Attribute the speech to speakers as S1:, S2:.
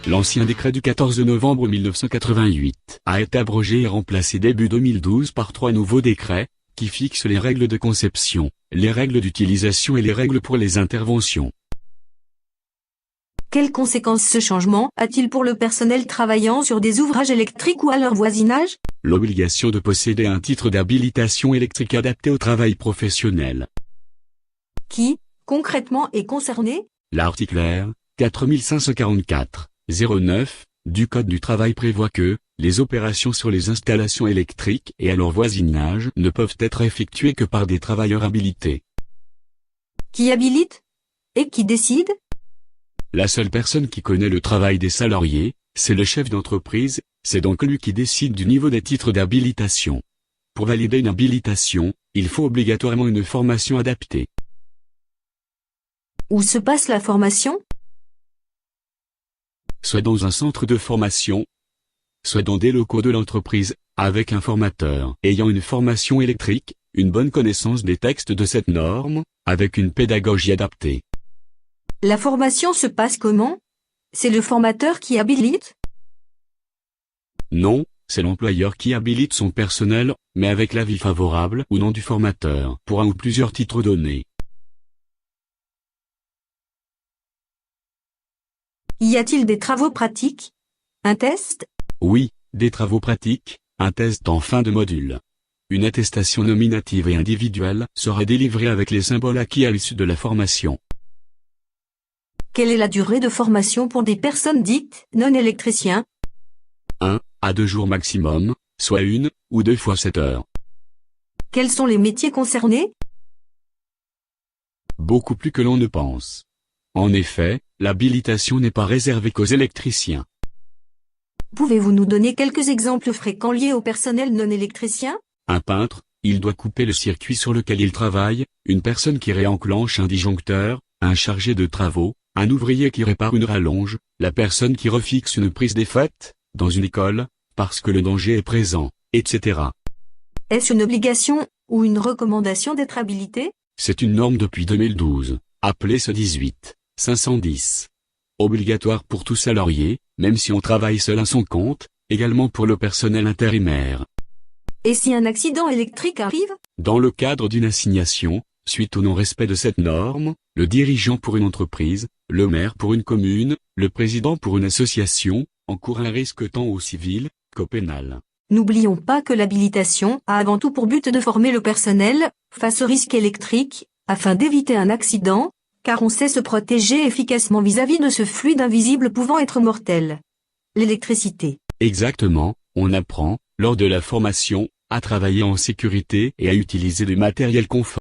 S1: L'ancien décret du 14 novembre 1988 a été abrogé et remplacé début 2012 par 3 nouveaux décrets, qui fixent les règles de conception, les règles d'utilisation et les règles pour les interventions.
S2: Quelles conséquences ce changement a-t-il pour le personnel travaillant sur des ouvrages électriques ou à leur voisinage?
S1: L'obligation de posséder un titre d'habilitation électrique adapté au travail professionnel.
S2: Qui, concrètement, est concerné?
S1: L'article R. 4544-09 du Code du travail prévoit que les opérations sur les installations électriques et à leur voisinage ne peuvent être effectuées que par des travailleurs habilités.
S2: Qui habilite? Et qui décide?
S1: La seule personne qui connaît le travail des salariés, c'est le chef d'entreprise, c'est donc lui qui décide du niveau des titres d'habilitation. Pour valider une habilitation, il faut obligatoirement une formation adaptée.
S2: Où se passe la formation?
S1: Soit dans un centre de formation, soit dans des locaux de l'entreprise, avec un formateur ayant une formation électrique, une bonne connaissance des textes de cette norme, avec une pédagogie adaptée.
S2: La formation se passe comment? C'est le formateur qui habilite?
S1: Non, c'est l'employeur qui habilite son personnel, mais avec l'avis favorable ou non du formateur, pour un ou plusieurs titres donnés.
S2: Y a-t-il des travaux pratiques? Un test?
S1: Oui, des travaux pratiques, un test en fin de module. Une attestation nominative et individuelle sera délivrée avec les symboles acquis à l'issue de la formation.
S2: Quelle est la durée de formation pour des personnes dites non électriciens?
S1: 1 à 2 jours maximum, soit 1 ou 2 fois 7 heures.
S2: Quels sont les métiers concernés?
S1: Beaucoup plus que l'on ne pense. En effet, l'habilitation n'est pas réservée qu'aux électriciens.
S2: Pouvez-vous nous donner quelques exemples fréquents liés au personnel non électricien?
S1: Un peintre, il doit couper le circuit sur lequel il travaille, une personne qui réenclenche un disjoncteur, un chargé de travaux, un ouvrier qui répare une rallonge, la personne qui refixe une prise défaite, dans une école, parce que le danger est présent, etc.
S2: Est-ce une obligation, ou une recommandation d'être habilité?
S1: C'est une norme depuis 2012, appelée SE 18-510. Obligatoire pour tout salarié, même si on travaille seul à son compte, également pour le personnel intérimaire.
S2: Et si un accident électrique arrive?
S1: Dans le cadre d'une assignation, suite au non-respect de cette norme, le dirigeant pour une entreprise, le maire pour une commune, le président pour une association, encourt un risque tant au civil qu'au pénal.
S2: N'oublions pas que l'habilitation a avant tout pour but de former le personnel face au risque électrique, afin d'éviter un accident, car on sait se protéger efficacement vis-à-vis de ce fluide invisible pouvant être mortel. L'électricité.
S1: Exactement, on apprend, lors de la formation, à travailler en sécurité et à utiliser du matériel conforme.